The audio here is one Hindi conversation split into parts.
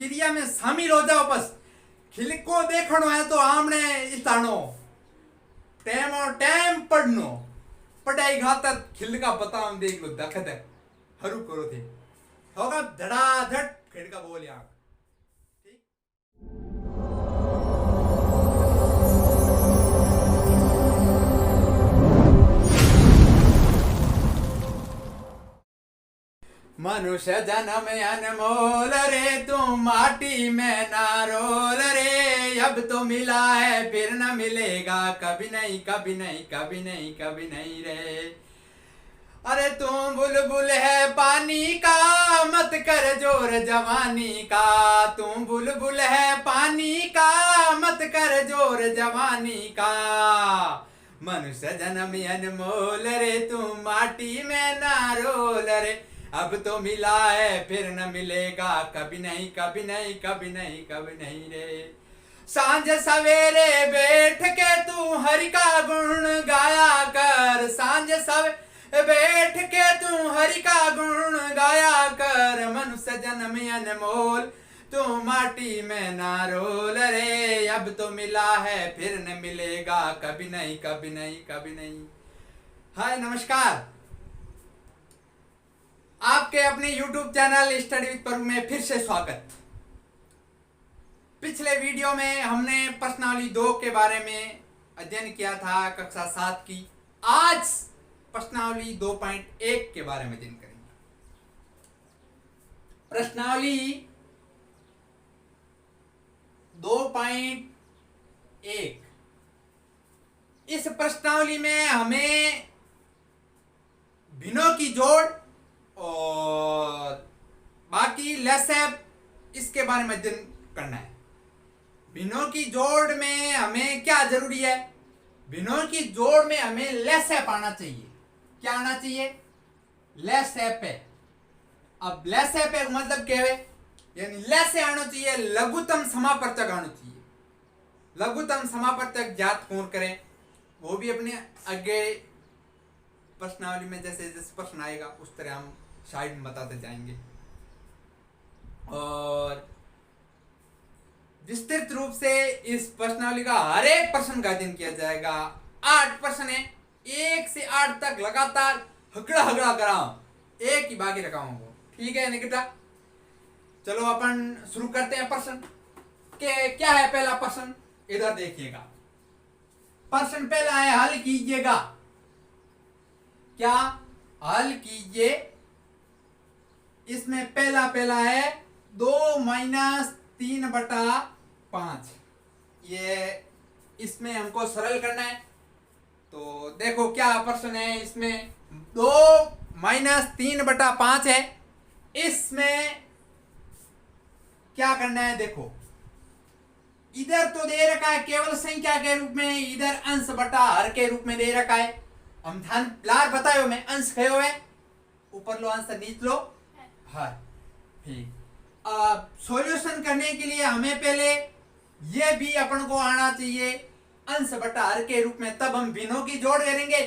क्रिया में शामिल हो जाओ। बस खिल को देखनो है तो आमने इतानो टाइम और टाइम पढ़नो पढ़ाई घातर खिल का बताओ देख लो दखत है हरू करो थे होगा धड़ाधड़ खिड़ का बोल यहाँ मनुष्य जन्म अनमोल रे तू माटी में ना रोल रे अब तो मिला है फिर न मिलेगा कभी नहीं कभी नहीं कभी नहीं कभी नहीं रे। अरे तू बुलबुल है पानी का मत कर जोर जवानी का तू बुलबुल है पानी का मत कर जोर जवानी का मनुष्य जन्म अनमोल रे तू माटी में ना रोल रे अब तो मिला है फिर न मिलेगा कभी नहीं कभी नहीं कभी नहीं कभी नहीं रे। सांझ सवेरे बैठ के तू हरि का गुण गाया कर सांझ सवेरे बैठ के तू हरि का गुण गाया कर मनुष्य जन्म अनमोल तू माटी में ना रोल रे अब तो मिला है फिर न मिलेगा कभी नहीं कभी नहीं कभी नहीं। हाय नमस्कार, आपके अपने YouTube चैनल स्टडी विद प्रभु में फिर से स्वागत। पिछले वीडियो में हमने प्रश्नावली 2 के बारे में अध्ययन किया था कक्षा 7 की। आज प्रश्नावली 2.1 के बारे में अध्ययन करेंगे। प्रश्नावली 2.1 इस प्रश्नावली में हमें भिन्नों की जोड़ और बाकी लेसेप इसके बारे में अध्ययन करना है। भिन्नों की जोड़ में हमें क्या जरूरी है? भिन्नों की जोड़ में हमें लेसेप आना चाहिए। क्या आना चाहिए? लेसेप है। अब लेसेप है मतलब क्या है? यानी लेसे आना चाहिए, लघुतम समापर्तक आना चाहिए। लघुतम समापर्तक ज्ञात कौन करें वो भी अपने आगे प्रश्नावली में जैसे जैसे प्रश्न आएगा उस तरह हम साइड में बताते जाएंगे। और विस्तृत रूप से इस प्रश्नावली का हर एक प्रश्न का अध्ययन किया जाएगा। 8 प्रश्न है, 1 से 8 तक लगातार हगड़ा हगड़ा कराओ, एक ही बाकी रखाऊं वो, ठीक है निकिता? चलो अपन शुरू करते हैं प्रश्न के। क्या है पहला प्रश्न? इधर देखिएगा। प्रश्न पहला है हल कीजिएगा। क्या? हल कीजिए। इसमें पहला है 2 - 3/5। ये इसमें हमको सरल करना है। तो देखो क्या प्रश्न है इसमें। 2 - 3/5 है। इसमें क्या करना है? देखो इधर तो दे रखा है केवल संख्या के रूप में, इधर अंश बटा हर के रूप में दे रखा है। हम ध्यान लार बतायो में अंश कहो है, ऊपर लो अंश नीच लो हर। ठीक, अब सॉल्यूशन करने के लिए हमें पहले ये भी अपन को आना चाहिए अंश बटा हर के रूप में, तब हम भिन्नों की जोड़ करेंगे।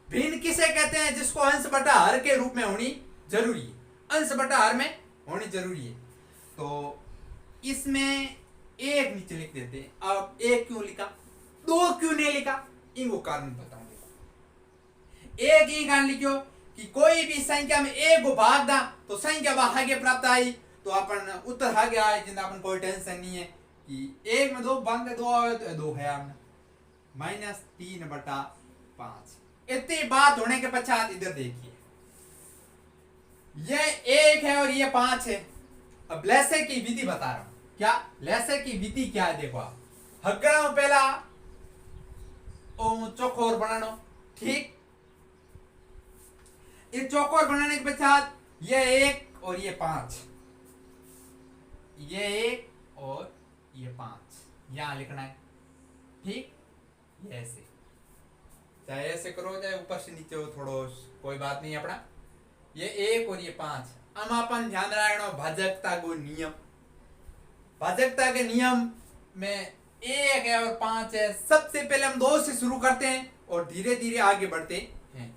भिन्न किसे कहते हैं? जिसको अंश बटा हर के रूप में होनी जरूरी है, अंश बटा हर में होनी जरूरी है। तो इसमें 1 नीचे लिख देते हैं। अब 1 क्यों लिखा, 2 क्यों नहीं लिखा, इनको कारण बताऊंगा। 1 ही कारण लिखो कि कोई भी संख्या में 1 को भाग दा तो संख्या आगे प्राप्त आई तो अपन उत्तर आगे आए, जिंदा अपन कोई टेंशन नहीं है कि 1 में 2 भाग दे 2 आए तो 2 है हमने -3/5। इतनी बात होने के पश्चात इधर देखिए, ये 1 है और ये 5 है। अब लेसे की विधि बता रहा हूं। क्या लेसे की विधि क्या है? देखो आप हगड़ा पहला ओ चौकोर बनानो, ठीक। इस चौकोर बनाने के पश्चात ये 1 और ये 5, ये 1 और ये 5 यहां लिखना है, ठीक। ये ऐसे, चाहे ऐसे करो चाहे ऊपर से नीचे हो, थोड़ो कोई बात नहीं अपना। ये 1 और ये 5। हम अपन ध्यान रखना भाजकता को नियम। भाजकता के नियम में 1 है और 5 है। सबसे पहले हम 2 से शुरू करते हैं और धीरे धीरे आगे बढ़ते हैं।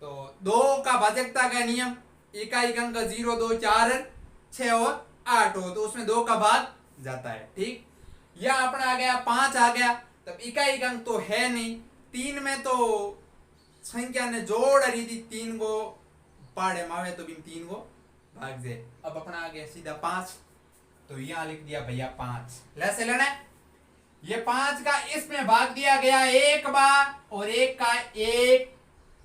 तो 2 का भाजकता का नियम, इकाई अंक 0, 2, 4, 6 और 8 हो तो उसमें 2 का भाग जाता है। ठीक, या अपना आ गया 5 आ गया, तब इकाई अंक तो है नहीं। 3 में तो संख्या ने जोड़ रही थी, 3 को पाड़े मावे तो भी 3 को भाग दे। अब अपना आ गया सीधा 5, तो यहां लिख दिया भैया 5। लैसे लेना है, ये 5 का इसमें भाग दिया गया एक बार और एक का एक,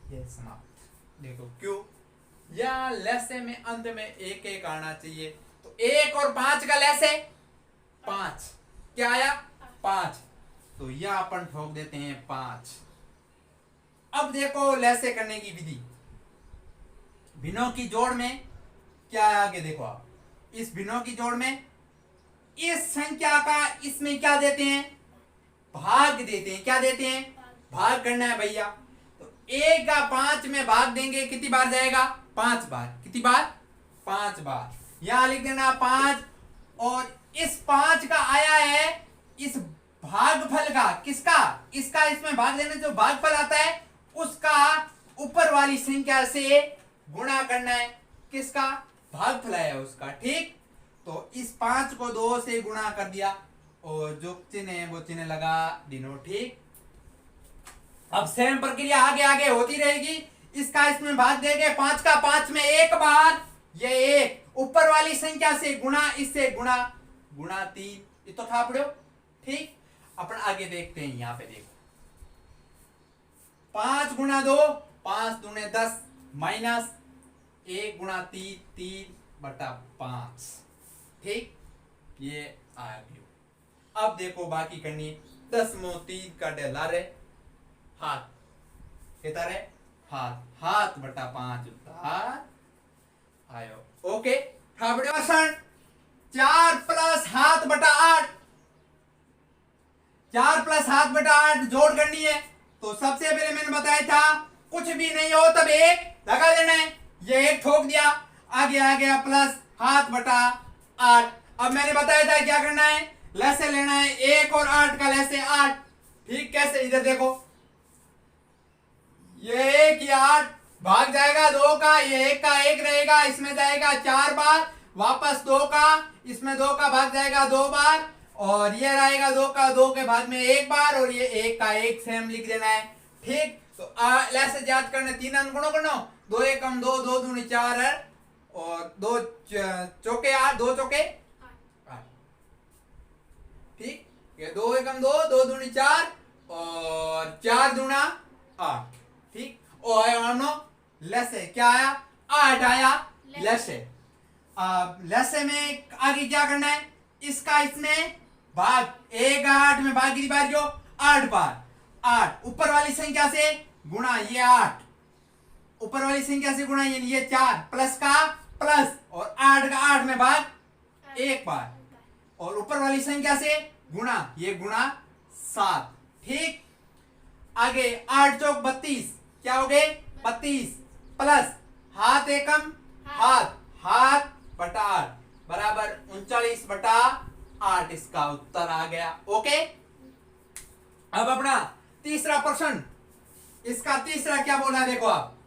ये समाप्त। देखो क्यों, या लैसे में अंत में एक एक आना चाहिए, तो 1 और 5 का लैसे 5, क्या आया 5, तो यह अपन ठोक देते हैं 5। अब देखो लैसे करने की विधि, भिन्नों की जोड़ में क्या है आगे देखो आप, इस भिन्नों की जोड़ में इस संख्या का इसमें क्या देते हैं, भाग देते हैं। क्या देते हैं, भाग करना है भैया। तो 1 का 5 में भाग देंगे, कितनी बार जाएगा, 5 बार। कितनी बार, 5 बार। यहां लिख देना 5, और इस 5 का आया है इस भागफल का, किसका, इसका इसमें भाग देने जो भागफल आता है उसका ऊपर वाली संख्या से गुणा करना है। किसका, भागफल है उसका। ठीक, तो इस 5 को 2 से गुणा कर दिया और जो चिन्ह है वो चिन्ह लगा दिनो। ठीक, अब सेम प्रक्रिया आगे आगे होती रहेगी। इसका इसमें भाग देंगे, 5 का 5 में एक बार, ये एक ऊपर वाली संख्या से गुणा, इससे गुणा, गुणा 3, ये तो था पढ़ो। ठीक, अपन आगे देखते हैं, यहां पे देखो 5 गुणा 2, 5 दूने 10, माइनस 1 गुणा 3, 3 बटा 5। ठीक, ये आ गया। अब देखो बाकी करनी, 10 मो 3 का डेला रे हाथ, कहता रे हाथ, हाथ बटा 5 उतार आयो। ओके, ठाबड़े वर्षण 4 प्लस हाथ बटा 8, 4 प्लस हाथ बटा 8 जोड़ करनी है। तो सबसे पहले मैंने बताया था कुछ भी नहीं हो तब एक लगा देना है, ये एक ठोक दिया, आगे आ गया प्लस हाथ बटा 8। अब मैंने बताया था क्या करना है, लैसे लेना है 1 और 8 का लैसे 8। ठीक, कैसे, इधर देखो, ये 1 या 8 भाग जाएगा 2 का, ये 1 का 1 रहेगा, इसमें जाएगा 4 बार, वापस 2 का, इसमें 2 का भाग जाएगा 2 बार, और ये रहेगा 2 का 2 के भाग में 1 बार, और ये 1 का 1 सेम लिख देना है। ठीक, तो लैसे याद करने 3 अंक गुणो करना, 2 एकम 2, 2 दूनी 4 है, और 2 चौके 8, 2 चौके 8। ठीक, ये 2 एकम 2, 2 दूनी 4 और 4 दूना 8। ठीक, और हमनो लैसे क्या आया, 8 आया लैसे। अब लैसे में आगे क्या करना है, इसका इसमें भाग, 1 8 में भाग कितनी बार, जो 8 बार, 8 ऊपर वाली संख्या से गुणा, ये 8 ऊपर वाली संख्या से गुणा, ये 4 प्लस का प्लस, और 8 का 8 में भाग 1 बार, और ऊपर वाली संख्या से गुणा, ये गुणा 7। ठीक, आगे 8 चौक 32, क्या हो गए 32, प्लस हाथ एकम हाथ, हाथ बटा 8 बराबर 39 बटा 8, इसका उत्तर आ गया। ओके, अब अपना तीसरा प्रश्न, इसका तीसरा क्या बोला है देखो आप,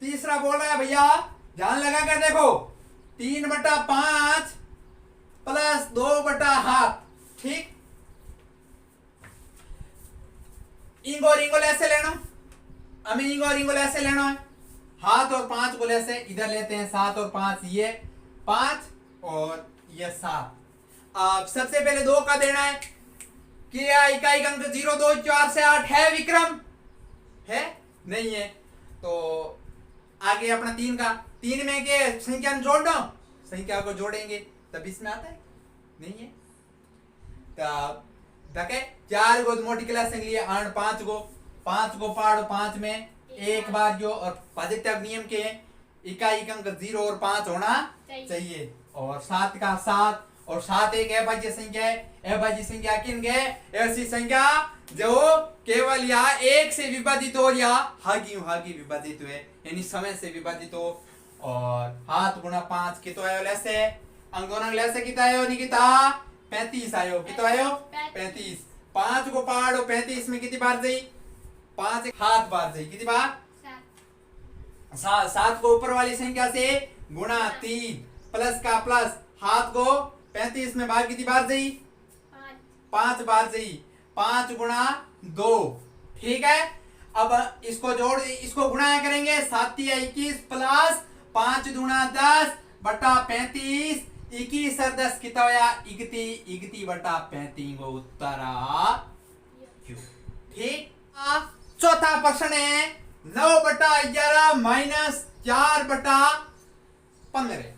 तीसरा बोल रहा है भैया, ध्यान लगा कर देखो, 3 बटा 5 प्लस 2 बटा हाथ। ठीक, इंगो और इंगो ऐसे लेना, हमें इंगो और इंगो ऐसे लेना है, हाथ और 5 को ऐसे इधर लेते हैं, 7 और 5, ये 5 और ये 7। अब सबसे पहले 2 का देना है, क्या इकाई अंक 0 2 4 से 8 है विक्रम, है नहीं है, तो आगे अपना 3 का, 3 में के संख्या जोड़ दो, संख्या को जोड़ेंगे तब इसमें आता है, नहीं है, तब देखे 4 को मोटी क्लास के लिए 8 5 को पाड़ो, 5 में एक बार जो, और पॉजिटिव नियम के इकाई अंक 0 और 5 होना चाहिए, और 7 का 7, और 7 एक अभाज्य संख्या है, अभाज्य संख्या किन गए, ऐसी संख्या जो केवल या 1 से विभाजित हो या हागी विभाजित हुए, यानी समय से विभाजित हो। और हाथ गुणा 5 कितो आयो लैसे, अंक दोनों लैसे कितना आयो निकिता 35 आयो, कितो आयो 35, 5 को पाड़ो 35 में कितनी बार जाई, 5 हाथ बार जाई, कितनी बार 7 को ऊपर वाली संख्या से गुणा 3 प्लस का प्लस, हाथ को 35 में भाग कितनी बार जाई? 5 बार जाई। 5 गुणा 2, ठीक है। अब इसको जोड़, इसको गुणा करेंगे, 7 या 21 प्लस 5 दूना 10 बटा 35, 21 और 10 कितना होया? 21 बटा 35 को उत्तर आ क्यों, ठीक। चौथा प्रश्न है 9 बटा 11 माइनस 4 बटा 15।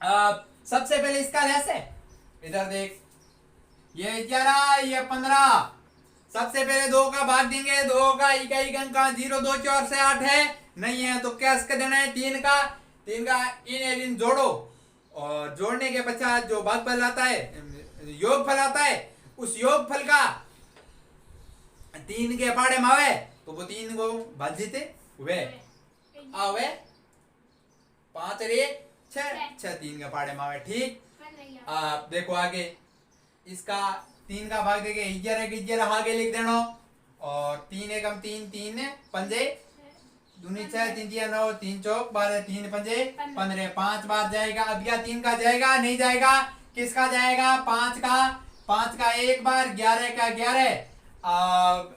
अब सबसे पहले इसका लैस है, इधर देख, ये 11 ये 15, सबसे पहले 2 का भाग देंगे, 2 का इकाई अंक का 0 2 4 से 8 है, नहीं है तो क्या इसका देना है? 3 का इन जोड़ो, और जोड़ने के पश्चात जो भागफल आता है, योगफल आता है, उस योगफल का 3 के पाड़े में आवे तो वो 3 को भाजिते वे आवे 5 रे 6 3 के पाड़े में आवे, ठीक। आप देखो आगे, इसका 3 का भाग देंगे, 11 आगे लिख देना, और 3 एकम 3 3 पंजे दूनी 6 3 3 9 3 चौक 12 3 पंजे 15, 5 बार जाएगा। अब या 3 का जाएगा? नहीं जाएगा। किसका जाएगा? 5 का एक बार, 11 का 11, अब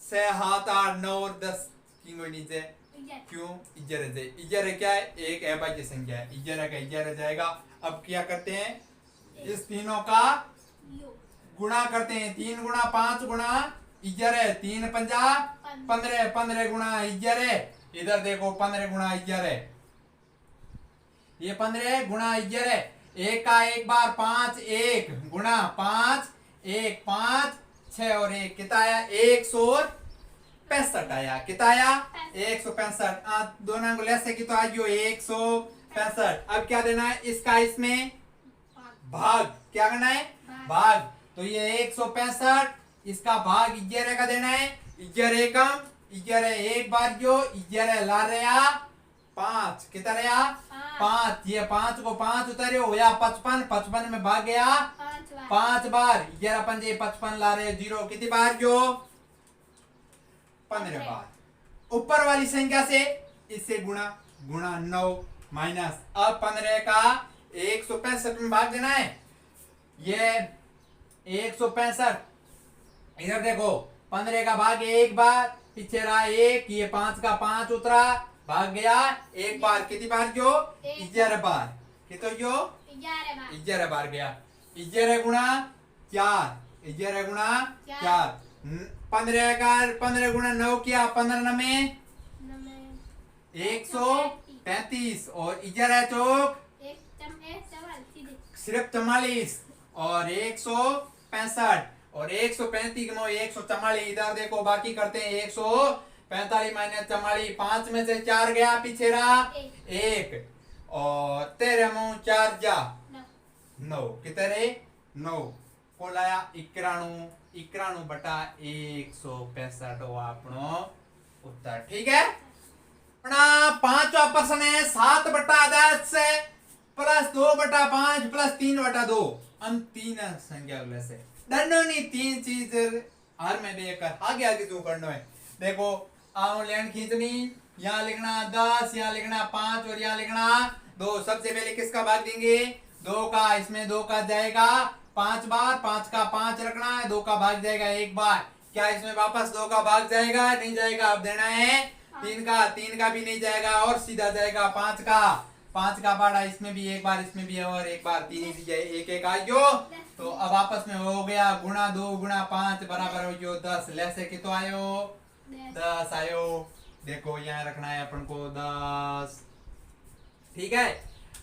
6 7 8 9 और 10 तीनों नीचे क्यों? 11 क्या है? एक अभाज्य संख्या है, 11 का 11 जाएगा। अब क्या करते हैं? इस तीनों का गुणा करते हैं, 3 गुणा 5 गुणा 11, 3 पंजा 15, 15 गुणा 11, इधर देखो 15 गुणा 11, ये 15 गुणा 11, एक का एक बार 5 1 गुणा 5 1 5 6 और 1 कितना आया? 165 आया। कितना आया? 165। दोनों को लेसे की तो आज 165। अब क्या देना है? इसका इसमें भाग, क्या करना है? भाग। तो ये 165, इसका भाग 11 का देना है, 11 कम 11 एक बार जो 11 ला रहा 5, कितना रहा? 5, ये 5 को 5 उतारे होया 55, 55 में भाग गया 5 बार, 11 पंजे 55 ला रहे 0, कितनी बार जो? 15 बार। ऊपर वाली संख्या से इससे गुणा 9 माइनस, अब 15 का 165 में भाग देना है, ये 165, इधर देखो 15 का भाग एक बार, पीछे रहा 1, ये 5 का 5 उतरा, भाग गया एक बार, कितनी बार जो? 11 बार, कितो जो? 11 बार गया। 11 गुणा 4, 11 गुणा 4, 15 का 15 गुणा 9 किया, 15 में 135, और 11 चौक सिर्फ 44, और 165, और 135 में 144, इधर देखो बाकी करते हैं, 145 माइनस 44, 5 में से 4 गया, पीछे रहा 1, और 13 में 4 जा 9, कितने? 9 को लाया 91 बटा 165 वो अपनो उत्तर, ठीक है। अपना पांचवा प्रश्न है 7 बटा 10 से प्लस 2 बटा 5 प्लस 3 बटा 2, हम तीन संख्या से दंडोनी 3 चीज हर में देकर आगे आगे जो करना है। देखो आओ लेन खींचनी, यहाँ लिखना 10, यहाँ लिखना 5 और यहाँ लिखना 2। सबसे पहले किसका भाग देंगे? 2 का, इसमें 2 का जाएगा 5 बार, 5 का 5 रखना है, 2 का भाग जाएगा एक बार, क्या इसमें वापस 2 का भाग जाएगा? नहीं जाएगा। अब देना है 3 का भी नहीं जाएगा, और सीधा जाएगा 5 का बाड़ा, इसमें भी एक बार, इसमें भी और एक बार, 3 ही जाए, एक एक आयो, तो अब आपस में हो गया गुणा 2 गुणा 5 बराबर हो गयो 10, लेसे कितो आयो? 10 आयो। देखो यहाँ रखना है अपन को 10, ठीक है।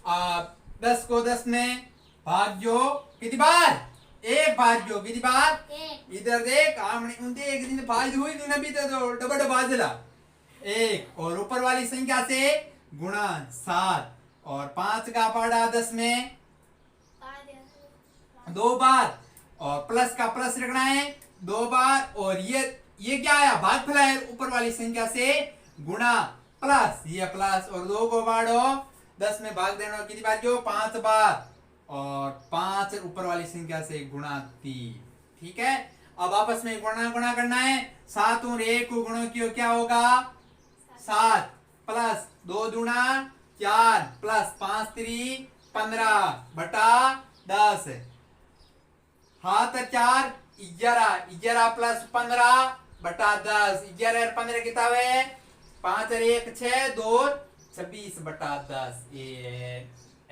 अब 10 को 10 में भाग जो कितनी बार? एक बार जो, कितनी बार? इधर देख आमने उनते एक दिन भाज हुई दिन अभी तो डबल बाजला 1, और ऊपर वाली संख्या से गुणा 7, और 5 का पाड़ा 10 में 2 बार, और प्लस का प्लस रखना है 2 बार, और ये क्या आया? भागफल है, ऊपर वाली संख्या से गुणा प्लस, ये प्लस, और 2 को बाढ़ो 10 में भाग देना कितनी बार जो? 5 बार, और 5 ऊपर वाली संख्या से गुणा 3, ठीक है। अब आपस में गुणा करना है, 7 और 1 को गुणो किया क्या होगा? 7 प्लस 2 दूना 4 प्लस 5 3 15 बटा 10 हाथ 4 11 11 प्लस 15 बटा 10 11 और 15 कितना है 5 और 1 6 2 26 बटा 10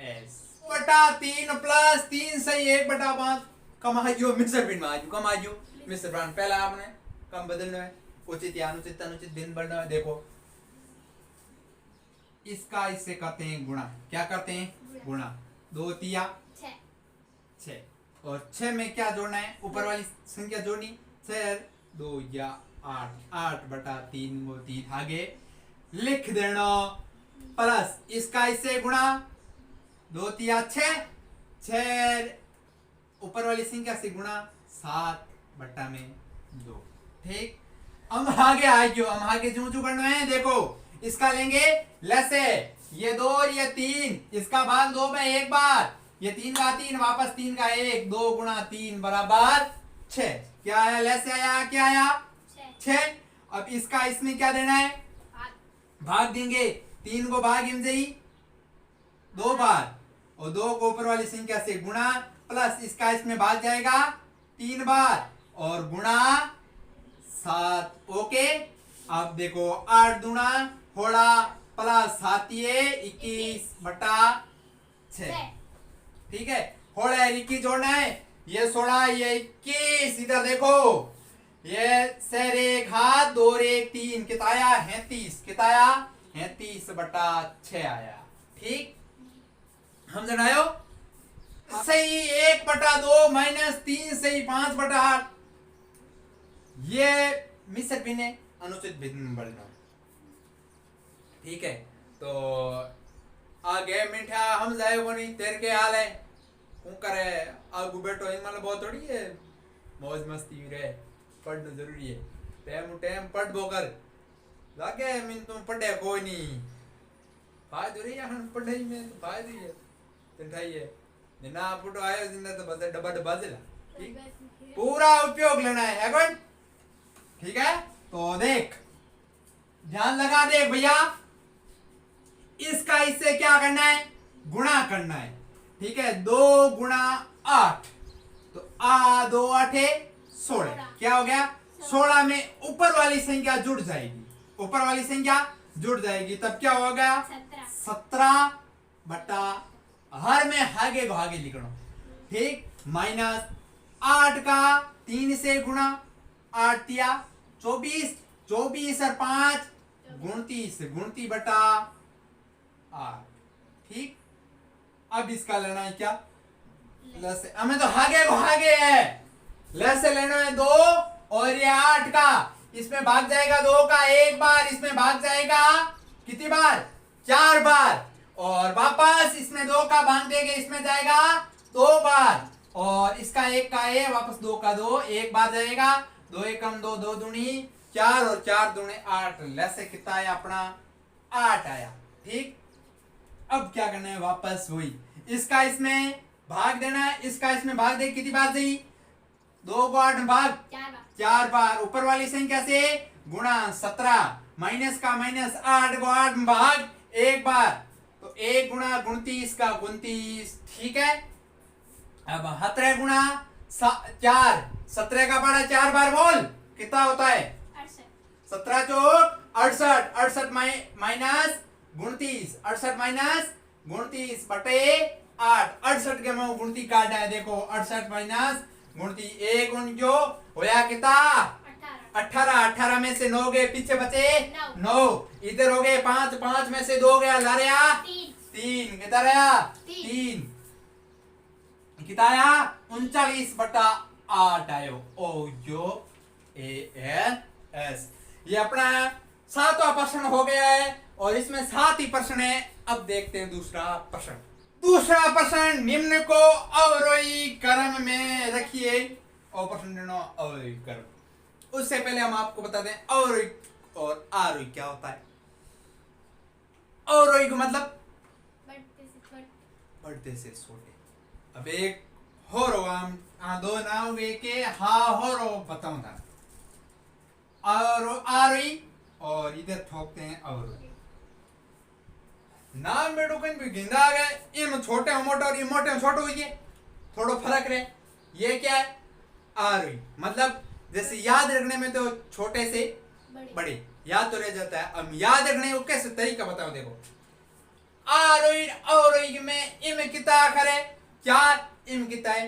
एस बटा 3 प्लस 3 से 1 बटा 5 कमाइयो मिस्टर बिन माजू कमाइयो मिस्टर ब्रांड पहला आपने कम बदलना है उचित या अनुचित अनुचित भिन्न बढ़ना है देखो इसका इससे करते हैं गुणा क्या करते हैं गुणा 2 तिया 6 और 6 में क्या जोड़ना है ऊपर वाली संख्या जोड़नी 6 2 या 8 बटा 3 वो 3 आगे लिख देना प्लस इसका इससे गुणा 2 तिया 6 ऊपर वाली संख्या से गुणा 7 बटा में 2 ठीक हम आगे आइयो हम आगे जू करना है देखो इसका लेंगे लसे ये 2 और ये 3 इसका भाग 2 में एक बार ये 3 का 3 वापस 3 का 1 2 गुणा 3 बराबर 6 क्या आया लसे आया क्या आया 6 अब इसका इसमें क्या देना है भाग देंगे 3 को भाग हिम जाई 2 बार और 2 को ऊपर वाली संख्या से गुणा प्लस इसका इसमें भाग जाएगा 3 बार और गुणा 7 ओके अब देखो 8 दुना होड़ा प्लस 7 21 बटा 6 ठीक है होड़ा 21 जोड़ना है ये 16 ये 21 इधर देखो ये सर एक हाथ 2 और 1 3 कितना आया 33 कितना आया 33 बटा 6 आया ठीक हम जनायो सही 1 बटा 2 माइनस 3 सही 5 बटा 8 ये मिसर भी ने अनुचित भिन्न बढ़ना ठीक है तो आगे मिठा हम जाए वो नहीं तेरे के हाल है कौन करे आगू बैठो इन मतलब बहुत थोड़ी है मौज मस्ती रहे पढ़ना जरूरी है टाइम टाइम पढ़ बोकर लागे मिन तुम पढ़े कोई नहीं फायदा रही है हम पढ़ाई में फायदा है तिठाई है ना फोटो आयो जिंदा तो बस डब्बा डब्बा जिला ठीक पूरा उपयोग लेना है कौन ठीक है तो देख ध्यान लगा देख भैया इसका इससे क्या करना है गुणा करना है ठीक है 2 गुणा 8 तो 2 8 16 क्या हो गया 16 में ऊपर वाली संख्या जुड़ जाएगी ऊपर वाली संख्या जुड़ जाएगी तब क्या होगा 17 बटा हर में आगे को आगे लिखना ठीक माइनस 8 का 3 से गुणा 8 तिया 24 24 और 5 29 बटा 8 ठीक अब इसका लेना है क्या लस हमें तो आगे को आगे है लस से लेना है 2 और ये 8 का इसमें भाग जाएगा 2 का एक बार इसमें भाग जाएगा कितनी बार 4 बार और वापस इसमें 2 का भाग देंगे इसमें जाएगा 2 बार और इसका 1 का है वापस 2 का 2 एक बार जाएगा 2 एक कम 2 2 दूनी 4 और 4 दूनी 8 लैसे कितना आया अपना 8 आया ठीक अब क्या करना है वापस वही इसका इसमें भाग देना है इसका इसमें भाग दे कितनी बार दी 2 को 8 भाग 4 बार ऊपर वाली संख्या से गुणा 17 माइनस का माइनस 8 को 8 भाग एक बार तो 1 गुणा 29 का 29 ठीक है अब 17 गुणा 4 17 का बड़ा 4 बार बोल कितना होता है 17 चौक 68 68 माइनस 29 68 माइनस 29 बटे 8 68 के मैं 29 काटना है देखो 68 माइनस 29 1 जो होया कितना 18 18 में से 9 गए पीछे बचे 9 इधर हो गए 5 5 में से 2 गया ला रहा 3 कितना रहा 3 कितना आया 39 बटा 8 आयो ओ जो ए एन एस ये अपना 7वां प्रश्न हो गया है और इसमें 7 ही प्रश्न है अब देखते हैं दूसरा प्रश्न दूसरा प्रश्न निम्न को अवरोही क्रम में रखिए और प्रश्न देना अवरोही क्रम उससे पहले हम आपको बता दें अवरोही और आरोही क्या होता है अवरोही को मतलब बढ़ते से छोटे अब एक हो रो हम दो नाव वे के हा हो रो बताऊंगा और आरोही और इधर ठोकते हैं अवरोही नाम बेटो कहीं भी गिंदा आ गए इम छोटे मोटे और इम मोटे छोटे हुई थोड़ो फर्क रहे। ये क्या है आरोही, मतलब जैसे याद रखने में तो छोटे से बड़े याद तो रह जाता है। अब याद रखने को कैसे तरीका बताओ। देखो आरोही अवरोही में इम कितना अक्षर है 4, इम कितना है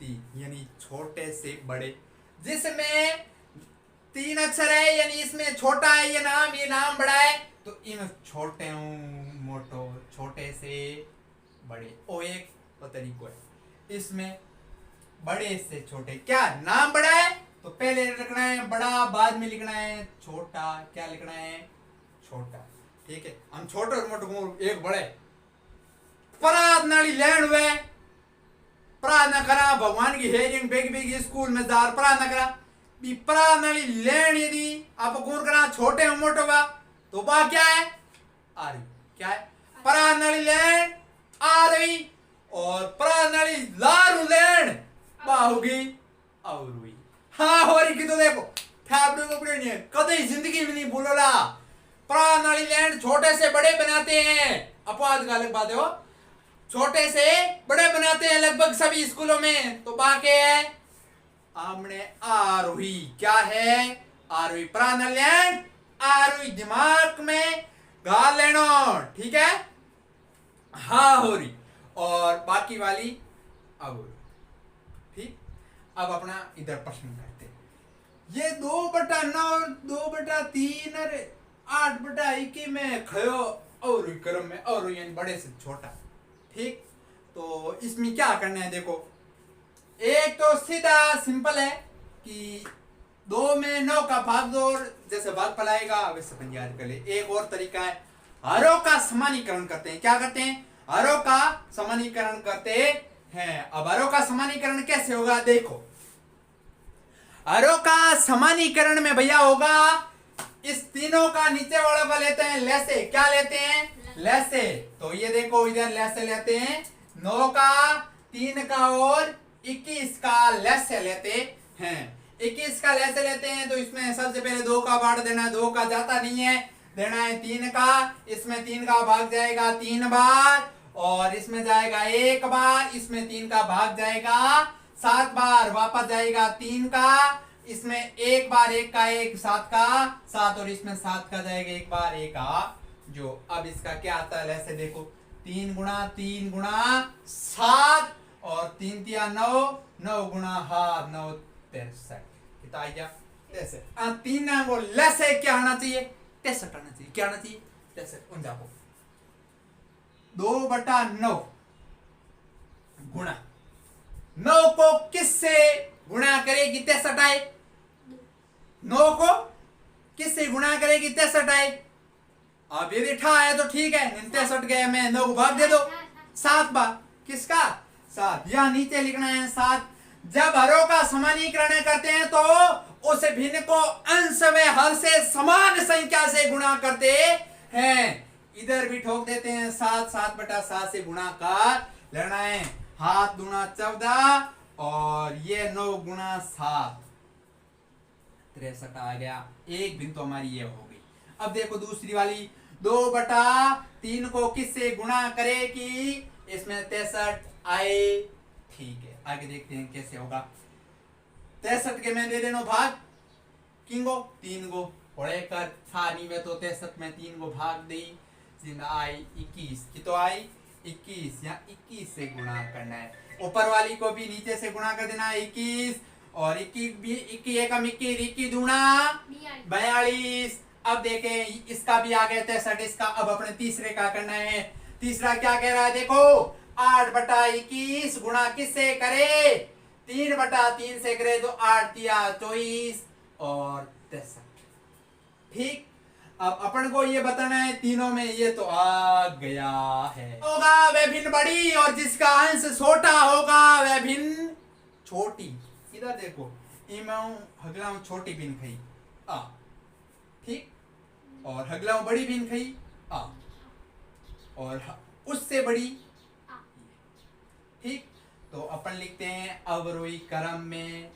3, यानी छोटे से बड़े। जिसमें 3 अक्षर है यानी इसमें छोटा है ये नाम बड़ा है, तो इम छोटे मोटो छोटे से बड़े ओ एक तो तरीको है। इसमें बड़े से छोटे क्या नाम बड़ा है तो पहले लिखना है बड़ा, बाद में लिखना है छोटा। क्या लिखना है छोटा, ठीक है। हम छोटे और मोटे एक बड़े प्रार्थना लेन हुए, प्रार्थना करा भगवान की हेरिंग बेग बेग स्कूल में दार प्रार्थना करा भी प्रार्थना लेन यदि आप कौन करा छोटे और मोटे हुआ तो बा क्या है आरी, क्या है प्रार्थना लेन आरी, और प्रार्थना लारू लेन बा होगी और हुई। हाँ हो रही की तो देखो कदे जिंदगी में नहीं भूलोला। प्राणाली लैंड छोटे से बड़े बनाते हैं, अपवाद का अलग बात है, छोटे से बड़े बनाते हैं लगभग सभी स्कूलों में। तो बाकी है आमने आरोही, क्या है आरोही। प्राणाली लैंड आरोही दिमाग में गाल लेनो, ठीक है। हाँ हो रही और बाकी वाली अब ठीक। अब अपना इधर प्रश्न करते हैं। ये 2/9 2/3 और 8/21 में खयो और क्रम में और यानी बड़े से छोटा, ठीक। तो इसमें क्या करना है देखो, एक तो सीधा सिंपल है कि 2 में 9 का भाग दो और जैसे भाग फैलाएगा वैसे अपन याद कर ले। एक और तरीका है हरों का समानीकरण करते हैं। क्या करते हैं हरों का समानीकरण करते हैं। अब हरों का समानीकरण कैसे होगा देखो, हरों का समानीकरण में भैया होगा इस तीनों का नीचे वालों का लेते हैं लैसे। क्या लेते हैं लैसे। तो ये देखो इधर लैसे लेते हैं 9 का 3 का और 21 का लैसे लेते हैं। 21 का लैसे लेते हैं तो इसमें सबसे पहले 2 का बांट देना है, 2 का जाता नहीं है, देना है 3 का। इसमें 3 का भाग जाएगा 3 बार और इसमें जाएगा 1 बार, इसमें 3 का भाग जाएगा 7 बार, वापस जाएगा 3 का, इसमें 1 बार 1 का 1 7 का 7 और इसमें 7 का जाएगा 1 बार 1 का जो। अब इसका क्या आता है ऐसे देखो 3 गुणा 7 और 3 तिया 9 9 गुणा 9 63 कितना आ गया 63। 3 को लैसे क्या आना चाहिए 63 आना चाहिए। क्या आना चाहिए 63। उन जाओ 2/9 गुणा 9 को किससे गुणा करेगी 63 आए। 9 को किससे गुणा करेगी 63 आए। अब यदि ठा है तो ठीक है, 63 गए मैं 9 को भाग दे दो 7 बार, किसका 7। यहां नीचे लिखना है 7। जब हरों का समानीकरण करते हैं तो उस भिन्न को अंश व हर से समान संख्या से गुणा करते हैं। इधर भी ठोक देते हैं 7 7/7 से गुणा कर लेना है, हाथ गुणा 14 और ये 9 गुणा 7 63 आ गया। एक भिन्न तो हमारी ये हो गई। अब देखो दूसरी वाली 2/3 को किससे गुणा करेगी, इसमें 63 आए, ठीक है। आगे देखते हैं कैसे होगा। 63 के मैं दे देनो भाग किंगो 3 गो पढ़े कर थानी में तो 63 में 3 गो भाग दी आई 21 की तो आई 21, या 21 से गुणा करना है। ऊपर वाली को भी नीचे से गुणा कर देना है 21 और 21 भी 21 एकम 21 दूना 42। अब देखें इसका भी आ गया 63 इसका। अब अपने तीसरे का करना है। तीसरा क्या कह रहा है देखो 8/21 गुणा किससे करे 3/3 से करे तो 8 तिया 24 और 63, ठीक। अब अपन को ये बताना है तीनों में ये तो आ गया है। होगा वह भिन्न बड़ी और जिसका अंश छोटा होगा वह भिन्न छोटी। इधर देखो इमाऊ हगलाऊ छोटी भिन्न खई आ, ठीक, और हगलाऊ बड़ी भिन्न खई आ, और उससे बड़ी, ठीक। तो अपन लिखते हैं अवरोही क्रम में।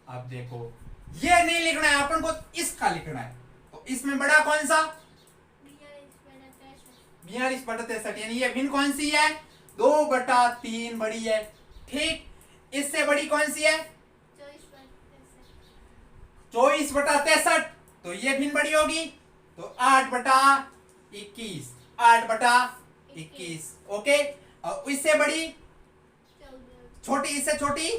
अब देखो ये नहीं लिखना है अपन को, इसका लिखना है। तो इसमें बड़ा कौन सा 42 बटा 63, यानी ये भिन्न कौन सी है? 2/3 बड़ी है। ठीक, इससे बड़ी कौन सी है? 24/63, तो ये भिन्न बड़ी होगी, तो 8/21, 8/21। ओके, और इससे बड़ी छोटी, इससे छोटी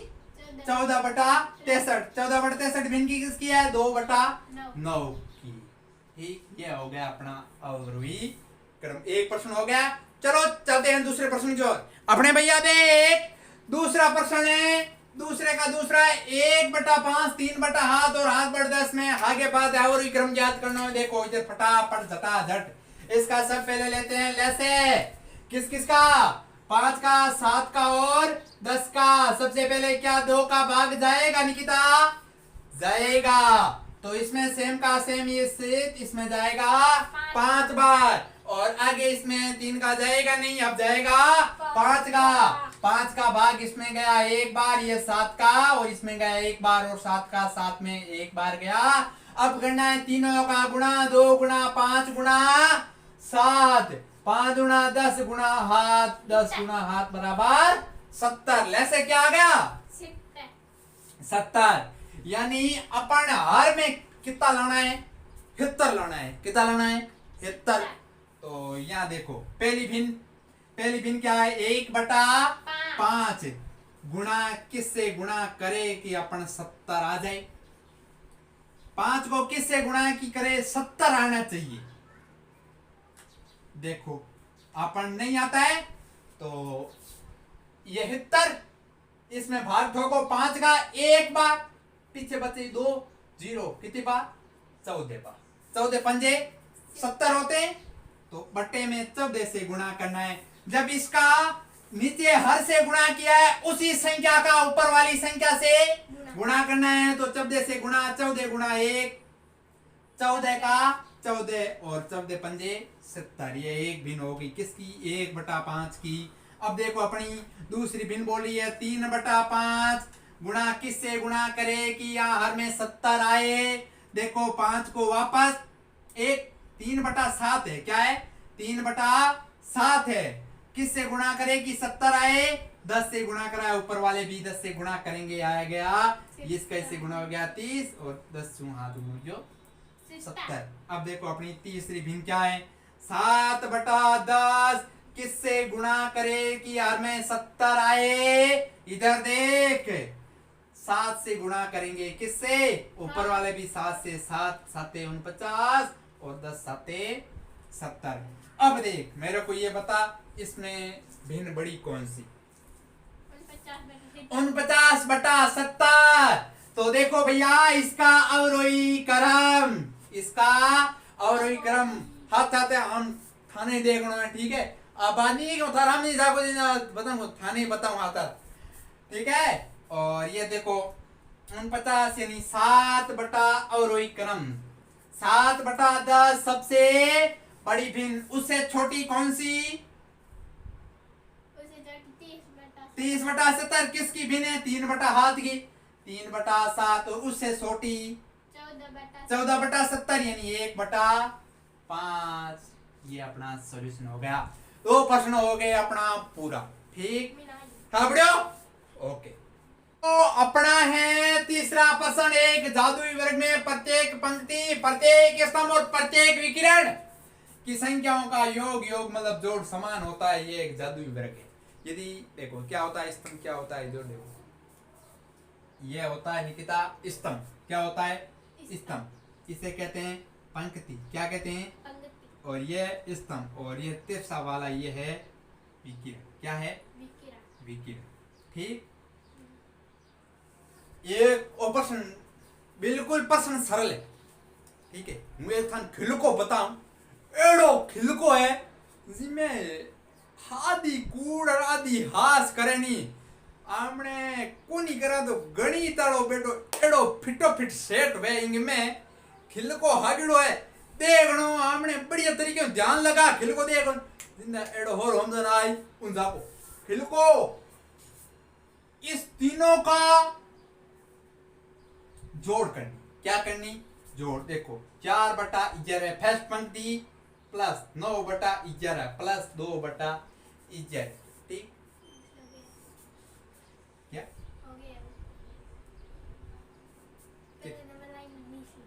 14/63, 14/63 भिन्न की किसकी है? 2/9 की। ठीक, ये हो गया अपना अवरोही क्रम। एक प्रश्न हो गया। चलो चलते हैं दूसरे प्रश्न की ओर। अपने भैया देख, दूसरा प्रश्न है, दूसरे का दूसरा 1/5 3 हाथ और हाथ बट 10 में आगे बाद अवरोही क्रम याद करना है। देखो इधर फटाफट झटाझट इसका सब पहले लेते हैं। लेसे किस किस का? 5 का, 7 का और 10 का। सबसे पहले क्या 2 का भाग जाएगा निकिता? जाएगा, तो इसमें सेम का सेम, ये सेट इसमें जाएगा 5 बार, और आगे इसमें 3 का जाएगा नहीं, अब जाएगा 5 का। 5 का भाग इसमें गया 1 बार, ये 7 का, और इसमें गया 1 बार, और 7 का 7 में 1 बार गया। अब करना है तीनों का गुणा, 2 गुणा 5 गुणा 7, 5 गुणा 10 गुणा हाथ, 10 गुणा हाथ बराबर 70। लेसे क्या आ गया? 70। यानी अपन हर में कितना लाना है? 70 लाना है। कितना लाना है? 70। तो यहाँ देखो पहली भिन्न क्या है? 1/5 गुणा किससे गुणा करे कि अपन 70 आ जाए? 5 को किससे गुणा की करे? 70 आना चाहिए। देखो अपन नहीं आता है, तो ये 70, इसमें भाग ठोको 5 का 1 बार, पीछे बचे 2 0, कितनी बार? 14 बार। 14 पंजे 70 होते हैं, तो बट्टे में 14 से गुणा करना है। जब इसका नीचे हर से गुणा किया है, उसी संख्या का ऊपर वाली संख्या से गुणा करना है। तो 14 से गुणा, 14 गुणा 1, 14 का 14, और 14 पंजे 70। ये एक भिन्न होगी किसकी? 1/5 की। अब देखो अपनी दूसरी भिन्न बोली है 3/5 गुणा किससे गुणा करे कि यहाँ हर में 70 आए। देखो 5 को वापस, एक 3/7 है, क्या है? 3/7 है, किससे गुणा करे कि 70 आए? 10 से गुणा कराया, ऊपर वाले भी 10 से गुणा करेंगे, आया गया इसका इससे गुणा हो गया 30, और 10 हाथ जो 70। अब देखो अपनी तीसरी भिन्न क्या है? 7/10 किससे गुणा करे कि हर में 70 आए? इधर देख, 7 से गुणा करेंगे, किससे? ऊपर वाले भी 7 से, 7 7 49, और 10 7 70। अब देख मेरे को ये बता, इसमें भिन्न बड़ी कौन सी? 49/70। तो देखो भैया इसका अवरोही क्रम, इसका अवरोही क्रम हाथ आते हम थाने देखना है। ठीक है, आबादी के हम नहीं बताऊंगा, थाने बताऊं आता। ठीक है, और ये देखो 49 यानी 7 बटा अवरोही क्रम, 7/10 सबसे बड़ी भिन्न। उससे छोटी कौन सी? 30/70 किसकी भिन्न है? 3/हाथ की, 3/7, और उससे छोटी 14/70 यानी 1/5। ये अपना सॉल्यूशन हो गया। 2 प्रश्न हो गए अपना पूरा। ठीक, ओके। तो अपना है तीसरा प्रश्न, एक जादुई वर्ग में प्रत्येक पंक्ति, प्रत्येक स्तंभ और प्रत्येक विकिरण की संख्याओं का योग मतलब जोड़ समान होता है। ये एक जादुई वर्ग है। यदि देखो क्या होता है स्तंभ, क्या होता है जोड़, देखो ये होता है निकिता स्तंभ। क्या होता है? स्तंभ। इसे कहते हैं पंक्ति। क्या कहते हैं? और ये स्तंभ, और ये तिरछा वाला ये है विकिरण। क्या है? विकिरण। ठीक, ये प्रश्न बिल्कुल प्रश्न सरल है। ठीक है, मुझे थान खिलको बताऊं, एड़ो खिलको है जिसमें हादी कूड़ और आदि हास करे नहीं, आमने कोनी करा तो गणी ताड़ो बेटो एड़ो फिटो फिट सेट वे इंग में खिलको हागड़ो है। देखनो आमने बढ़िया तरीके से ध्यान लगा, खिलको देखो जिंदा एड़ो होर हम जन आई उन जाको खिलको। इस तीनों का जोड़ करनी। क्या करनी? जोड़। देखो 4/11 फर्स्ट पंक्ति, प्लस 9/11 प्लस 2/11। ठीक क्या हो गया तो नंबर लाइन नीचे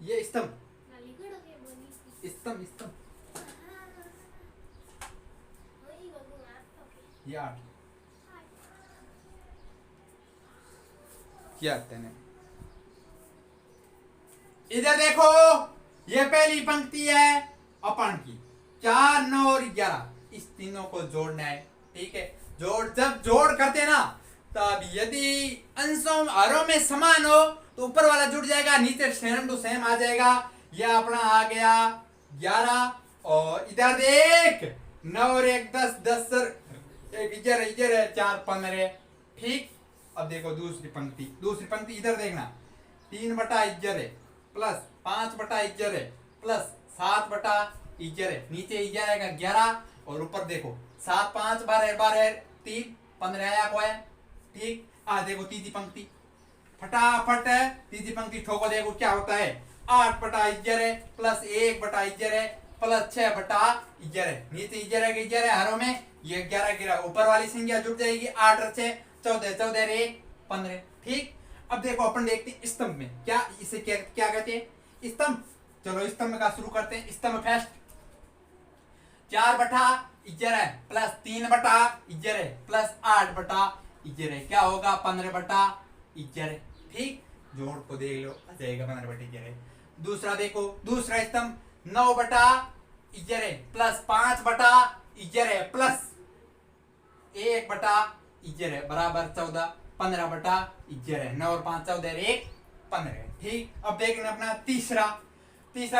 ये स्तंभ नाली गुड़ हो गया बोली स्तंभ स्तंभ वही बगू आप ओके ये 8 किया तेने। इधर देखो ये पहली पंक्ति है अपन की 4 9 और 11 इस तीनों को जोड़ना है। ठीक है जब जोड़ करते ना तब यदि अंशों हरों में समान हो तो ऊपर वाला जुड़ जाएगा नीचे सेम टू सेम आ जाएगा। ये अपना आ गया 11 और इधर देख 9 और 1 10 10 एक इधर इधर है 4 15। ठीक अब देखो दूसरी पंक्ति इधर देखना 3/11 है प्लस 5/11 है प्लस 7/11 है नीचे इधर आएगा 11 और ऊपर देखो 7 5 12 12 3 15 आया को है। ठीक देखो तीसरी पंक्ति फटाफट तीसरी पंक्ति ठोको देखो क्या होता है 8/11 है प्लस 1/11 है प्लस 6/11 है नीचे इधर है हरों में ये 11 गिरा ऊपर वाली संख्या जुड़ जाएगी 8 और 6 14 14 रे 15। ठीक अब देखो अपन देखते हैं स्तंभ में क्या इसे क्या कहते हैं स्तंभ। चलो स्तंभ का शुरू करते हैं स्तंभ फर्स्ट 4/11 प्लस 3/11 प्लस 8/11 क्या होगा 15/11। ठीक जोड़ को देख लो आ जाएगा 15/11। दूसरा देखो दूसरा स्तंभ 9/11 प्लस 5/11 प्लस 1/11 बराबर 14 15/11 9 और 5 14 1 15। ठीक अब देखना अपना तीसरा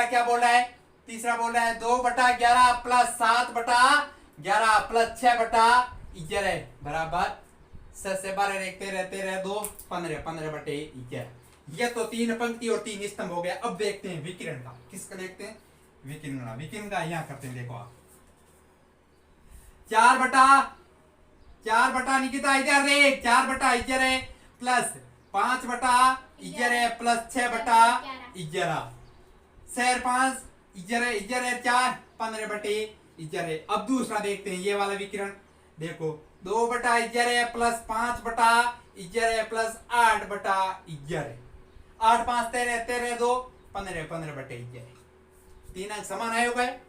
क्या बोल रहा है तीसरा बोल रहा है 2/11 प्लस 7/11 प्लस 6/11 बराबर 6 से 12 देखते रहते 2 15 15/11। ये तो 3 पंक्ति और 3 स्तंभ हो गया। अब देखते हैं विकिरण का किसका देखते हैं विकिरण का यहाँ करते हैं देखो आप 4 निकिता इधर देख 4/11 प्लस 5/11 प्लस 6/11 शेर 5 इधर 4 15/11। अब दूसरा देखते हैं ये वाला विकिरण देखो 2/11 प्लस 5/11 प्लस 8/11 8 5 13 2 15 15/11। तीन अंक समान आयोग है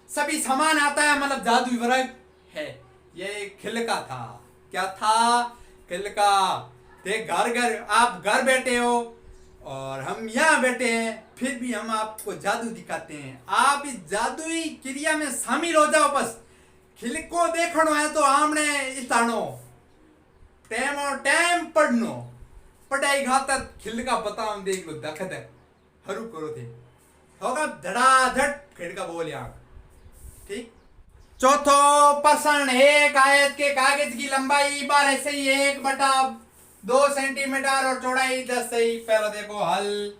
सभी समान आता है मतलब जादुई वर्ग है। ये खिलका था क्या था खिलका देख घर आप घर बैठे हो और हम यहाँ बैठे हैं फिर भी हम आपको जादू दिखाते हैं आप इस जादुई क्रिया में शामिल हो जाओ। बस खिलको देखनो है तो आमने इतानो टाइम और टाइम पढ़नो पढ़ाई घातर खिलका बताओ देख लो दखत है हरू करो थे होगा धड़ाधड़ खिलका बोल यहाँ। ठीक चौथो प्रश्न एक आयत के कागज की लंबाई 12 से 1/2 सेंटीमीटर और चौड़ाई 10 सही। पहले देखो हल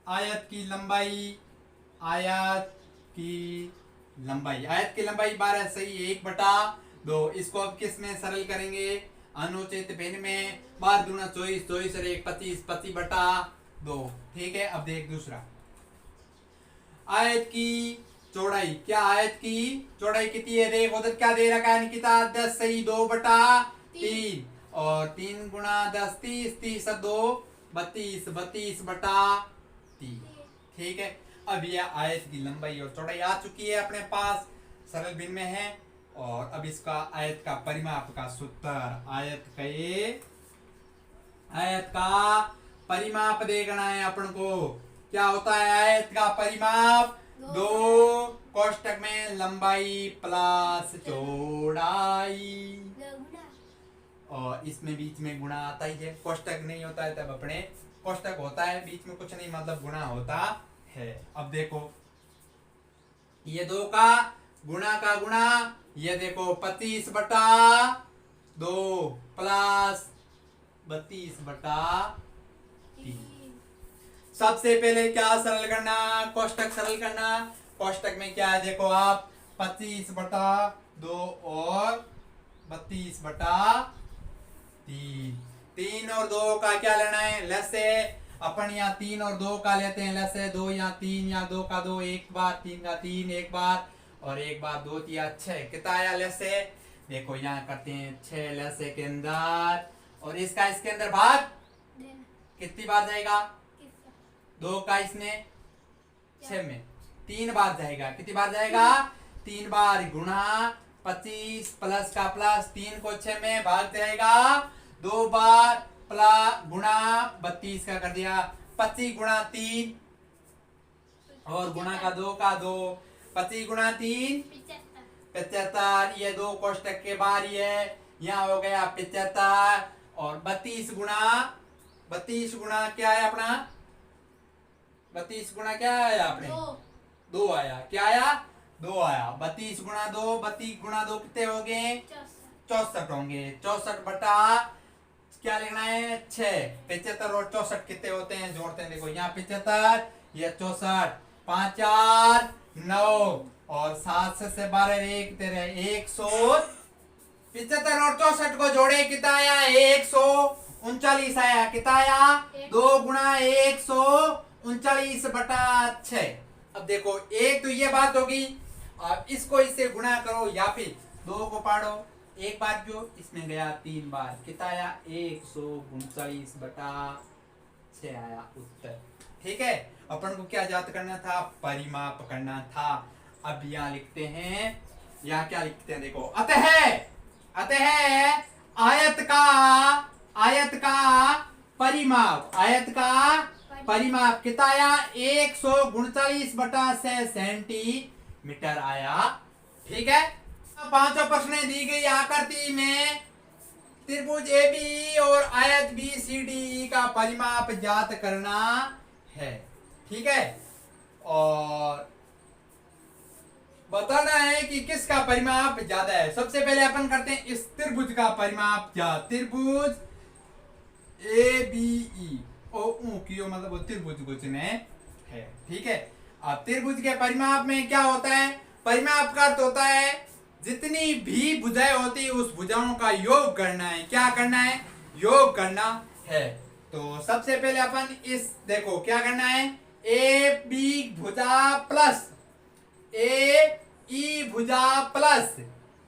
आयत की लंबाई 12 सही 1/2। इसको अब किस में सरल करेंगे अनुचित भिन्न में 12 दूना 24 24 और 1 25 25/2। ठीक है अब देख दूसरा आयत की चौड़ाई क्या आयत की चौड़ाई कितनी है देख उधर क्या दे रखा है निकिता 10 सही 2/3 और 3 गुणा 10 30 30 2 32 32/3। ठीक है अब यह आयत की लंबाई और चौड़ाई आ चुकी है अपने पास सरल भिन्न में है। और अब इसका आयत का परिमाप का सूत्र आयत का परिमाप देखना है अपन को क्या होता है आयत का परिमाप 2 कोष्टक में लंबाई प्लस चौड़ाई और इसमें बीच में गुणा आता ही है कोष्टक नहीं होता है तब अपने कोष्टक होता है बीच में कुछ नहीं मतलब गुणा होता है। अब देखो ये 2 का गुणा ये देखो 25/2 प्लस 32/3। सबसे पहले क्या सरल करना कोष्टक सरल करना कोष्टक में क्या है देखो आप 25/2 और 32/3 3 और 2 का क्या लेना है लस से अपन यहाँ 3 और 2 का लेते हैं लसे, 2 यहाँ 3, यहाँ 2 का 2, एक बार 3 का 3 एक बार, और एक बार 2 या 6, कितना आया लसे? देखो यहाँ करते हैं 6 लसे के अंदर, और इसका इसके अंदर भाग देना कितनी बार जाएगा? किसका 2 का इसमें 6 में 3 बार जाएगा। कितनी बार जाएगा? 3 बार, गुणा 25 प्लस का प्लस, 3 को 6 में भाग जाएगा 2 बार, प्लस गुणा 32 का कर दिया, 25 गुणा 3 और गुणा का 2 का 2, 25 गुणा 3 75 75, ये 2 कोष्टक के बाहर ही है, यहाँ हो गया 75, और 32 गुणा क्या है अपना? 32 गुणा क्या आया अपने? 2 आया। क्या आया? 2 आया। 32 गुणा 2, 32 गुणा 2 कितने हो गए? 64 होंगे। 64 बटा क्या लिखना है? 6। 75 और 64 कितने होते हैं? जोड़ते हैं, देखो यहाँ 75, ये 64, 5 4 9, और 7 से 12 1 तेरे 175 और 64 को जोड़े, कितना आया? 139 आया। कितना आया? 2 गुणा 139 बटा 6। अब देखो, एक तो ये बात होगी, अब इसको इससे गुणा करो, या फिर 2 को पाड़ो, एक बार जो इसमें गया 3 बार, कितना आया? 139 बटा 6 आया उत्तर। ठीक है, अपन को क्या ज्ञात करना था? परिमाप करना था। अब यहाँ लिखते हैं, यहाँ क्या लिखते हैं देखो, अतः आयत का परिमाप कितना आया? 139 बटा 6 सेंटीमीटर आया। ठीक है, पांचों प्रश्न दी गई आकृति में त्रिभुज AB और आयत BCD का परिमाप ज्ञात करना है। ठीक है, और बताना है कि किसका परिमाप ज्यादा है। सबसे पहले अपन करते हैं इस त्रिभुज का परिमाप ज्ञात। त्रिभुज ABE मतलब वो त्रिभुज कुछ ने है। ठीक है, अब त्रिभुज के परिमाप में क्या होता है? परिमाप का अर्थ होता है जितनी भी भुजाएं होती है उस भुजाओं का योग करना है। क्या करना है? योग करना है। तो सबसे पहले अपन इस देखो क्या करना है, AB भुजा प्लस AE भुजा प्लस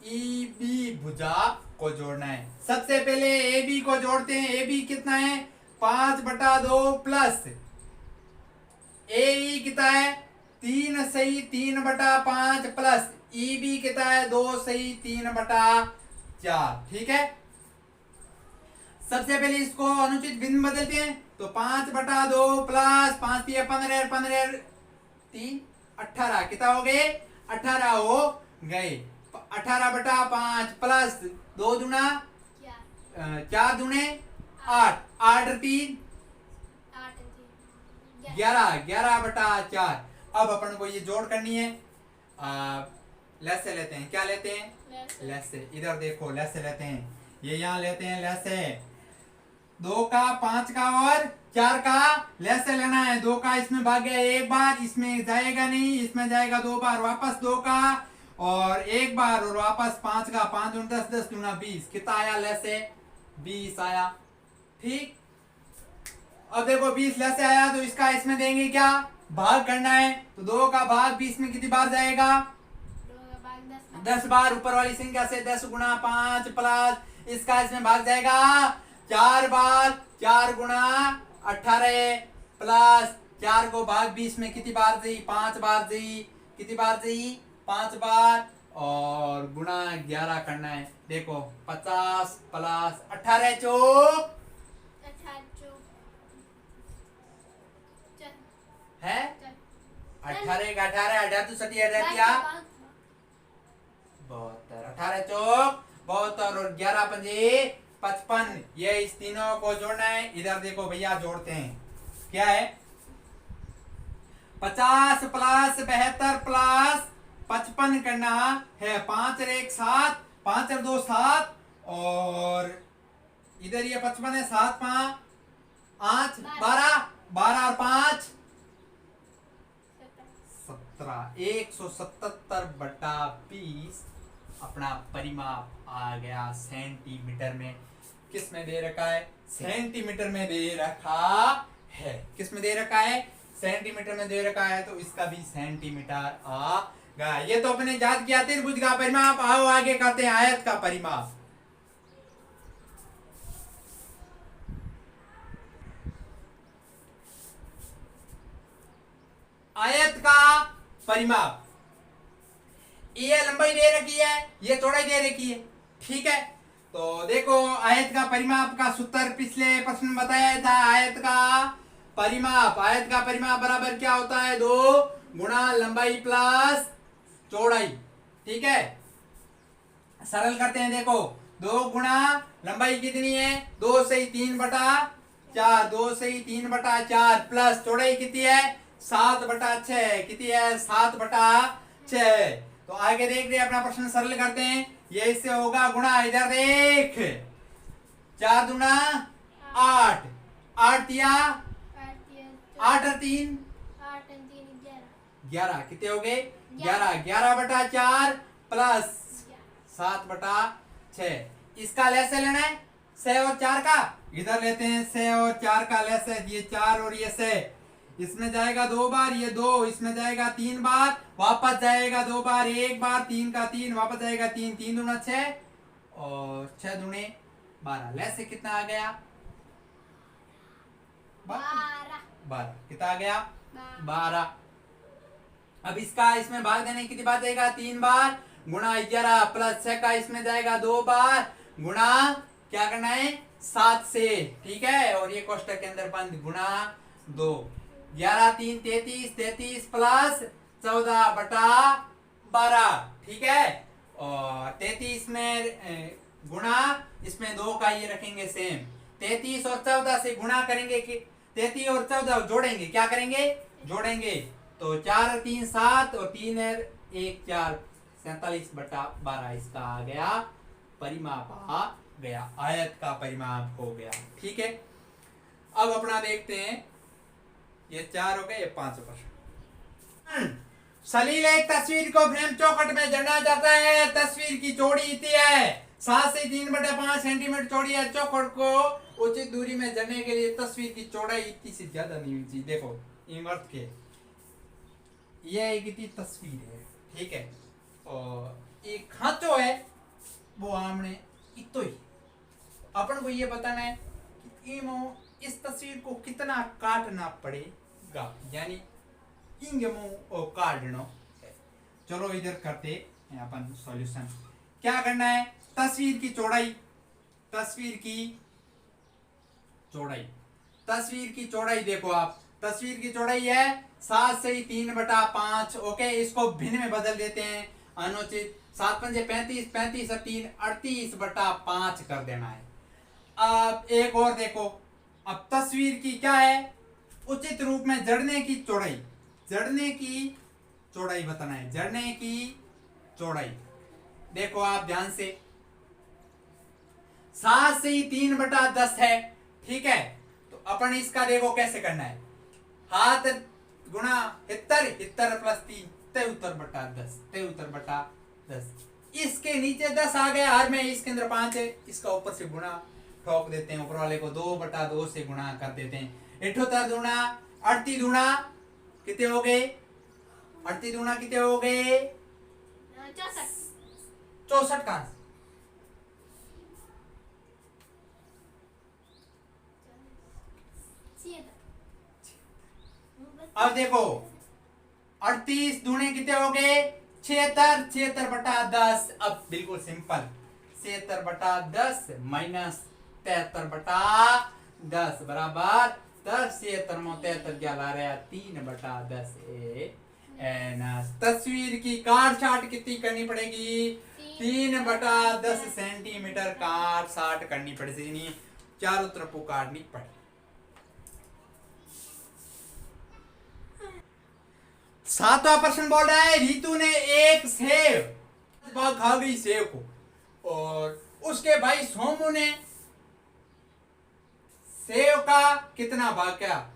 EB भुजा को जोड़ना है। सबसे पहले AB को जोड़ते हैं। AB कितना है? 5/2 प्लस AE कितना है? 3 सही 3/5 प्लस EB कितना है? 2 सही 3/4। ठीक है, सबसे पहले इसको अनुचित भिन्न बदलते हैं। तो 5/2 प्लस 5 3 15 15 3 18 कितना हो गए? 18 हो गए। 18/5 प्लस 2 दूना 4 दूने 8 8 3 11/4। अब अपन को ये जोड़ करनी है। लेस से लेते हैं। क्या लेते हैं? लेस से। इधर देखो, लेस से लेते हैं। ये यहाँ लेते हैं लेस से। 2 का 5 का और 4 का लेस से लेना है। 2 का इसमें भाग गया एक बार, इसमें जाएगा नहीं, इसमें जाएगा 2 बार, वापस 2 का और एक बार और वापस 5 का। 5 दूना 10 10 दूना 20। कितना आया? लेस से 20 आया। ठीक, अब देखो 20 लेस से आया तो इसका इसमें देंगे क्या? भाग करना है। तो 2 का भाग 20 में कितनी बार जाएगा? 10 बार। ऊपर वाली संख्या से 10 गुणा 5 प्लस इसका इसमें भाग जाएगा 4 बार। 4 गुणा 18 प्लस 4 को भाग 20 में कितनी बार दी? 5 बार दी। कितनी बार दी? 5 बार। और गुणा 11 करना है। देखो 50 प्लस 18 चौक है 18 का 18 तो सटी क्या? 72। 18 चौक 72 और 11 पंजे 55। ये इस तीनों को जोड़ना है। इधर देखो भैया, जोड़ते हैं। क्या है? 50 प्लस 72 प्लस 55 करना है। 5 और 1 7, 5 और 2 7, और इधर ये 55 है। 7 5 8 12, 12 और 5 17। 177/20 अपना परिमाप आ गया सेंटीमीटर में। किस में दे रखा है? सेंटीमीटर में दे रखा है। किस में दे रखा है? सेंटीमीटर में दे रखा है, तो इसका भी सेंटीमीटर आएगा। ये तो अपने याद किया त्रिभुज का परिमाप। आओ आगे करते हैं आयत का परिमाप। आयत का परिमाप, ये लंबाई दे रखी है, ये चौड़ाई दे रखी है, ठीक है। तो देखो आयत का परिमाप का सूत्र पिछले प्रश्न में बताया था। आयत का परिमाप बराबर क्या होता है? 2 गुणा लंबाई प्लस चौड़ाई, ठीक है। सरल करते हैं, देखो 2 गुणा लंबाई कितनी है? 2 से 3/4, 2 से 3/4 प्लस चौड़ाई कितनी है? 7/6, कितनी है? 7/6। तो आगे देख रहे अपना प्रश्न सरल करते हैं। ये इससे होगा गुणा, इधर देख 4 दूना 8, 8 तिया 8 और 3 11, कितने हो गए? 11, 11/4 प्लस 7/6। इसका लैसे लेना है 6 और 4 का, इधर लेते हैं 6 और 4 का लैसे। ये 4 और ये 6, इसमें जाएगा 2 बार, ये 2, इसमें जाएगा 3 बार, वापस जाएगा 2 बार, 1 बार, 3 का 3, वापस जाएगा 3, 3 दूना 6 और 6 दूने 12। लैसे कितना आ गया? 12। कितना आ गया? 12। अब इसका इसमें भाग देने कितनी बार जाएगा? 3 बार, गुणा 11 प्लस 6 का इसमें जाएगा 2 बार, गुणा क्या करना है? 7 से, ठीक है। और ये कोष्टक के अंदर बंद, गुणा 2, 11 3 33, 33 प्लस 14/12, ठीक है। और 33 में गुणा, इसमें 2 का ये रखेंगे सेम। 33 और 14 से गुणा करेंगे कि 33 और 14 जोड़ेंगे, क्या करेंगे? जोड़ेंगे। तो 4 और 3 7 और 3 और 1 4, 47/12 इसका आ गया परिमाप, आ गया, आयत का परिमाप हो गया, ठीक है। अब अपना देखते हैं, ये 4 हो गए, ये 5 प्रश्न। सलील एक तस्वीर को फ्रेम चौखट में जड़ना जाता है। तस्वीर की चौड़ी इतनी है, 7 से 3/5 सेंटीमीटर चौड़ी है। चौखट को उचित दूरी में जड़ने के लिए तस्वीर की चौड़ाई इतनी से ज्यादा नहीं होनी चाहिए। देखो इमर्थ के ये एक इतनी तस्वीर है, ठीक है, और एक खांचो है, वो आमने इतो ही। अपन को ये बताना है कि इस तस्वीर को कितना काटना पड़ेगा, यानी इंगमो काटनो। चलो इधर करते हैं अपन सॉल्यूशन। क्या करना है? तस्वीर की चौड़ाई, तस्वीर की चौड़ाई देखो आप, तस्वीर की चौड़ाई है 7 से 3/5, ओके। इसको भिन्न में बदल देते हैं, अनुचित 7 पंजे 35, 35 और 3 38/5 कर देना है। अब एक और देखो, अब तस्वीर की क्या है? उचित रूप में जड़ने की चौड़ाई, बताना है, जड़ने की चौड़ाई। देखो आप ध्यान से, 7 से 3/10 है, ठीक है। तो अपन इसका देखो कैसे करना है, हाथ गुणा 73 प्लस 3 73/10, 73/10। इसके नीचे 10 आ गया हर में, इसके अंदर 5 है, इसका ऊपर से गुणा ठोक देते हैं, ऊपर वाले को 2/2 से गुणा कर देते हैं। 78 दूना 38 दूना कितने हो गए? 38 दूना कितने हो गए? 64 का। अब देखो 38 दूने कितने हो गए? 76, 76/10। अब बिल्कुल सिंपल, 76/10 माइनस 73/10 बराबर 10। 76 में 73 क्या ला रहा है? 3/10। तस्वीर की काट छाट कितनी करनी पड़ेगी? 3/10 सेंटीमीटर काट छाट करनी पड़ेगी, चारों तरफ काटनी पड़ेगी। सातवां प्रश्न बोल रहा है, रितु ने एक सेब भाग खा गई सेब को, और उसके भाई सोमू ने सेब का कितना भाग किया?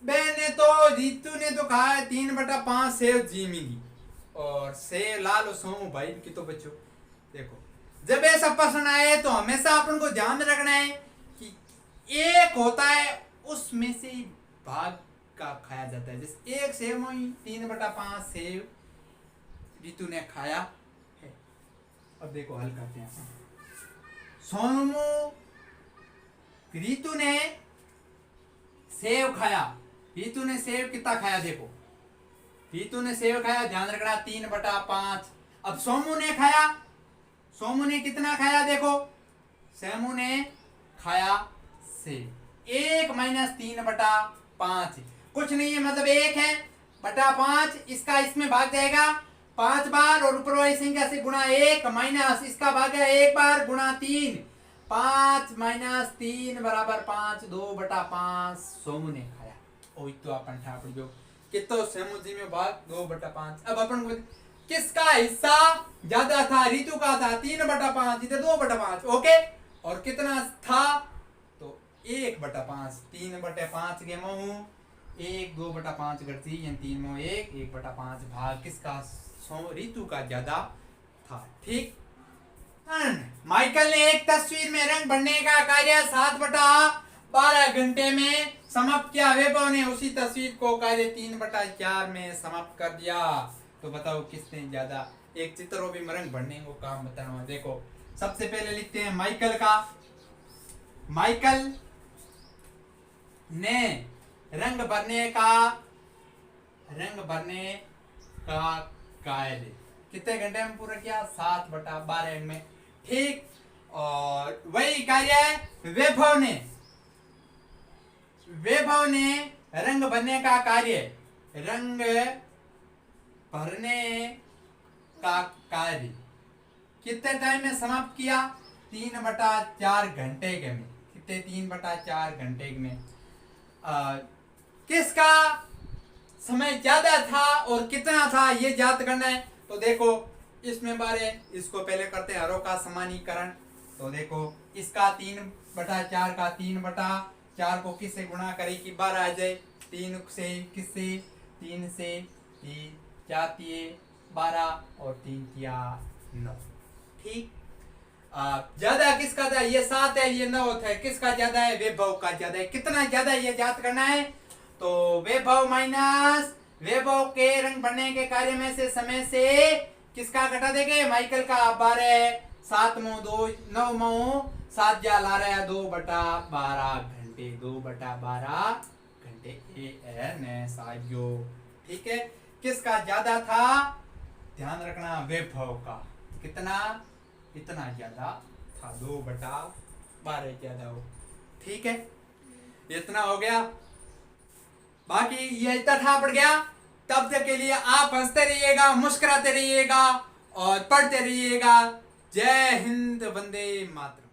मैंने तो रितु ने तो कहा है 3/5 सेब जीमेगी, और सेब लाल और सोमू भाई की तो बच्चों देखो, जब ऐसा प्रश्न आए तो हमेशा अपन को ध्यान रखना है कि एक होता है उसमें से भाग का खाया जाता है। जैसे एक सेव में 3/5 सेव रीतु ने खाया है। अब देखो हल करते हैं। सोनू रीतु ने सेव खाया। रीतु ने सेव कितना खाया देखो। रीतु ने सेव खाया, ध्यान रखना 3/5। अब सोमू ने खाया, सोमू ने कितना खाया देखो। सोमू ने खाया सेव। 1 - 3/5 कुछ नहीं है, मतलब 1 है बटा 5। इसका इसमें भाग जाएगा 5 बार और ऊपर वाली संख्या से गुणा 1 माइनस इसका भाग है 1 बार गुणा 3। 5 - 3 = 5। 2/5 सोमू ने खाया। ओई तो अपन ठाकुर जो कितो सोमू जी में भाग 2/5। अब अपन को किसका हिस्सा ज्यादा था? रीतु का था 3/5, इधर 2/5। ओके, और कितना था? तो 1/5। 3/5 के महू 1 2/5 करती 3 में 1 1/5 भाग किसका? रीतु का ज्यादा था। ठीक। माइकल ने एक तस्वीर में रंग भरने का कार्य 7/12 घंटे में समाप्त किया। वैभव ने उसी तस्वीर को कार्य 3/4 में समाप्त कर दिया। तो बताओ किसने ज्यादा एक चित्रों भी रंग भरने को काम बताना। देखो सबसे पहले लिखते हैं माइकल का। माइकल ने रंग भरने का कार्य कितने घंटे में पूरा किया? 7/12 में। ठीक। और वही कार्य वैभव ने रंग भरने का कार्य कितने टाइम में समाप्त किया? 3/4 घंटे के में। कितने? 3/4 घंटे में। किसका समय ज्यादा था और कितना था ये ज्ञात करना है। तो देखो इसमें बारे इसको पहले करते हैं हरों का समानीकरण। तो देखो इसका 3/4 का 3/4 को किससे गुणा करे कि 12 आ जाए। 3 से किससे? 3 से 3 4 तिये 12 और 3 तिया 9। ठीक। ज्यादा किसका था? ये 7 है, ये 9 है। किसका ज्यादा है? वैभव का ज्यादा है। कितना ज्यादा है ये ज्ञात करना है। तो वैभव माइनस वैभव के रंग भरने के कार्य में से समय से किसका घटा देंगे? माइकल का। 12 7 में 2 9 में 7 जा ला रहा है 2/12 घंटे। 2/12 घंटे ए साइयो। ठीक है। किसका ज्यादा था? ध्यान रखना वैभव का। कितना? इतना ज्यादा था। 2/12 ज्यादा हो। ठीक है, इतना हो गया। बाकी ये इतना था पड़ गया। तब तक के लिए आप हंसते रहिएगा, मुस्कुराते रहिएगा और पढ़ते रहिएगा। जय हिंद, वंदे मातरम।